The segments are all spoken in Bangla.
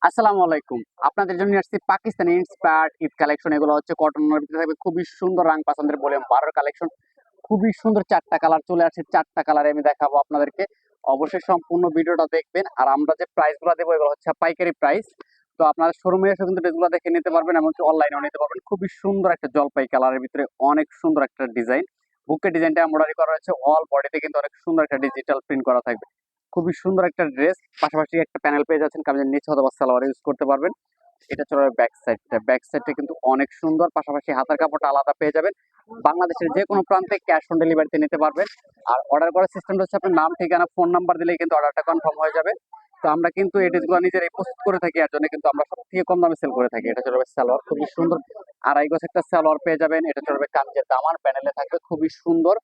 আসসালামু আলাইকুম। আপনাদের জন্য নিয়ে আসছি পাকিস্তানি ইন্সপায়ার্ড ঈদ কালেকশন। এগুলো হচ্ছে কটনের ভিতরে থাকবে খুবই সুন্দর রাং পাসান্দের ভলিউম 12 কালেকশন। খুবই সুন্দর চারটা কালার চলে আসছে, চারটা কালারে আমি দেখাবো আপনাদেরকে। অবশ্যই সম্পূর্ণ ভিডিওটা দেখবেন। আর আমরা যে প্রাইসগুলো দেবো এগুলো হচ্ছে পাইকারি প্রাইস। তো আপনারা শোরুমে এসে কিন্তু ড্রেসগুলো দেখে নিতে পারবেন, এমনকি অনলাইনেও নিতে পারবেন। খুবই সুন্দর একটা জলপাই কালারের ভিতরে অনেক সুন্দর একটা ডিজাইন। বুকের ডিজাইনটা এমব্রয়ডারি করা রয়েছে, অল বডিতে কিন্তু অনেক সুন্দর একটা ডিজিটাল প্রিন্ট করা থাকবে। খুবই সুন্দর একটা ড্রেস, পাশাপাশি একটা প্যানেল পেয়ে যাচ্ছেন, কামিজের নিচে অথবা সালোয়ার ইউজ করতে পারবেন। এটা চলে ব্যাক সাইডটা কিন্তু অনেক সুন্দর, পাশাপাশি হাতার কাপড়টা আলাদা পেয়ে যাবেন। বাংলাদেশের যে কোনো প্রান্তে ক্যাশ অন ডেলিভারিতে নিতে পারবেন। আর অর্ডার করার সিস্টেমটা হচ্ছে আপনার নাম, ঠিকানা, ফোন নাম্বার দিলেই কিন্তু অর্ডারটা কনফার্ম হয়ে যাবে। তো আমরা কিন্তু এই ড্রেসগুলো নিজেরাই প্রস্তুত করে থাকি, এর জন্য কিন্তু আমরা সব থেকে কম দামে সেল করে থাকি। এটা চলবে সালোয়ার, খুবই সুন্দর আড়াই গজ একটা সালোয়ার পেয়ে যাবেন। এটা চলবে কাঞ্জের দামান, প্যানেলে থাকবে খুবই সুন্দর।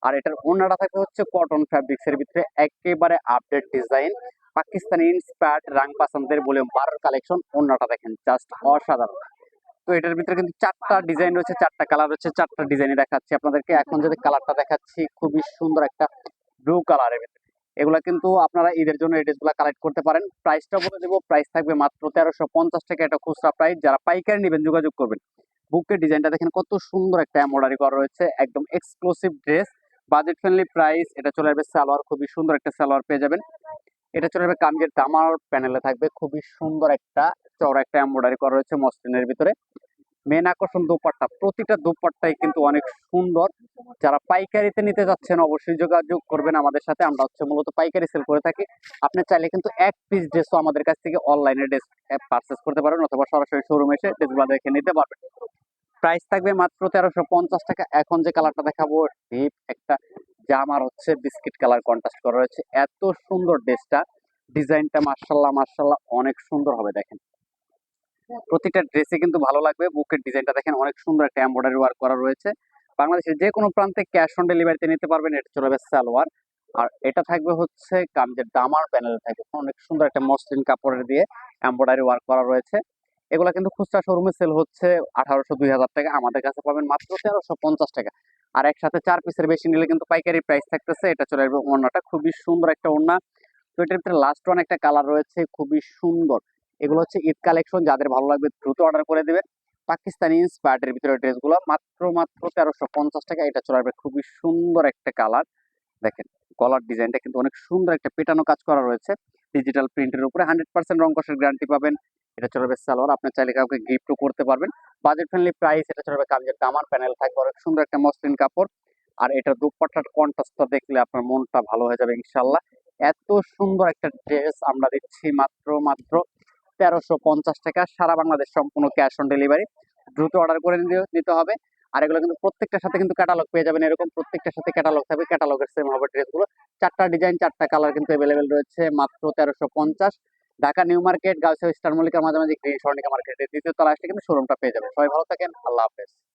আর এটার ওড়নাটা থাকবে হচ্ছে কটন ফ্যাব্রিক্স এর ভিতরে একেবারে আপডেট ডিজাইন, পাকিস্তানি ইন্সপায়ার্ড রাং পাসান্দের বলে 12 কালেকশন। ওড়নাটা দেখেন জাস্ট অসাধারণ। তো এটার ভিতরে কিন্তু চারটা ডিজাইন রয়েছে, চারটা কালার রয়েছে, চারটা ডিজাইনই দেখাচ্ছি আপনাদেরকে। এখন যদি কালারটা দেখাচ্ছি, খুবই সুন্দর একটা ব্লু কালারের ভিতরে। এগুলা কিন্তু আপনারা ঈদের জন্য এই ড্রেসগুলো কালেক্ট করতে পারেন। প্রাইসটা বলে দেবো, প্রাইস থাকবে মাত্র 1350 টাকা। এটা খুচরা প্রাইস, যারা পাইকারি নেবেন যোগাযোগ করবেন। বুকের ডিজাইনটা দেখেন কত সুন্দর একটা এমব্রয়ডারি করা রয়েছে, একদম exclusive dress, budget friendly price. এটা চলে আসবে সালোয়ার, খুবই সুন্দর একটা সালোয়ার পেয়ে যাবেন। এটা চলে আসবে কামজের দামার, প্যানেলে থাকবে খুবই সুন্দর একটা চওড়া একটা এমব্রয়ডারি করা রয়েছে মসলিনের ভিতরে। মেন আকর্ষণ দোপাট্টা, প্রতিটা দোপাট্টাই কিন্তু অনেক সুন্দর। যারা পাইকারিতে নিতে যাচ্ছেন অবশ্যই যোগাযোগ করবেন আমাদের সাথে। আমরা হচ্ছে মূলত পাইকারি সেল করে থাকি। আপনি চাইলে কিন্তু এক পিস ড্রেসও আমাদের কাছ থেকে অনলাইনে ড্রেস পারচেস করতে পারবেন, অথবা সরাসরি শোরুমে এসে ড্রেসগুলো দেখে নিতে পারবেন। প্রাইস থাকবে মাত্র 1350 টাকা। এখন যে কালারটা দেখাবো, ডিপ একটা জামার হচ্ছে বিস্কিট কালার কন্ট্রাস্ট করা রয়েছে, এত সুন্দর ড্রেসটা। ডিজাইনটা মার্শাল্লাহ মার্শাল্লাহ অনেক সুন্দর হবে দেখেন। প্রতিটা ড্রেসে কিন্তু ভালো লাগবে। বুকের ডিজাইনটা দেখেন অনেক সুন্দর একটা এমব্রয়ডারি ওয়ার্ক করা রয়েছে। বাংলাদেশের যে কোনো প্রান্তে ক্যাশ অন ডেলিভারিতে নিতে পারবেন। এটা চলে যাবে সালোয়ার। আর এটা থাকবে হচ্ছে কামিজের দামার, প্যানেল থাকবে অনেক সুন্দর একটা মসলিন কাপড়ের দিয়ে এমব্রয়ডারি ওয়ার্ক করা রয়েছে। এগুলা কিন্তু খুচরা শোরুমে সেল হচ্ছে 1800-2000 টাকা, আমাদের কাছে পাবেন মাত্র 1350 টাকা। আর একসাথে 4 পিসের বেশি নিলে কিন্তু পাইকারি প্রাইস থাকতেছে। এটা চলে আসবে ওড়নাটা, খুবই সুন্দর একটা ওড়না। তো এটার ভিতরে লাস্ট ওয়ান একটা কালার রয়েছে, খুবই সুন্দর। এগুলো হচ্ছে ঈদ কালেকশন, যাদের ভালো লাগবে দ্রুত অর্ডার করে দিবেন। পাকিস্তানি ইন্সপায়ার্ডের ভিতরে ড্রেসগুলো মাত্র মাত্র 1350 টাকা। এটা চলে আসবে খুবই সুন্দর একটা কালার। দেখেন গলার ডিজাইনটা কিন্তু অনেক সুন্দর একটা পেটানো কাজ করা রয়েছে ডিজিটাল প্রিন্টের উপরে। 100% রং কষের গ্যারান্টি পাবেন। এটা চলে যাবে সালোয়ার, আপনি চাইলে কাউকে গিফটও করতে পারবেন। Budget friendly price. এটা চলে যাবে কামিজের দামান, প্যানেল থাকবে অনেক সুন্দর একটা মসলিন কাপড়। আর এটা দুপাট্টার কন্ট্রাস্টটা দেখলে আপনার মনটা ভালো হয়ে যাবে ইনশাল্লাহ। এত সুন্দর একটা ড্রেস আমরা দিচ্ছি মাত্র মাত্র 1350 টাকা। সারা বাংলাদেশ সম্পূর্ণ ক্যাশ অন ডেলিভারি। দ্রুত অর্ডার করে নিতে হবে। আর এগুলো কিন্তু প্রত্যেকটার সাথে কিন্তু ক্যাটালগ পেয়ে যাবেন, এরকম প্রত্যেকটার সাথে ক্যাটালগ থাকবে, ক্যাটালগের সেম হবে ড্রেসগুলো। চারটা ডিজাইন, চারটা কালার কিন্তু অ্যাভেলেবেল রয়েছে মাত্র 1350। Dhaka New Market, Girls Star মল্লিকার মাঝামাঝি গ্রিন স্বর্ণিকা মার্কেটের দ্বিতীয় তলা আসলে কিন্তু শোরুমটা পেয়ে যাবেন। সবাই ভালো থাকেন, আল্লাহ হাফেজ।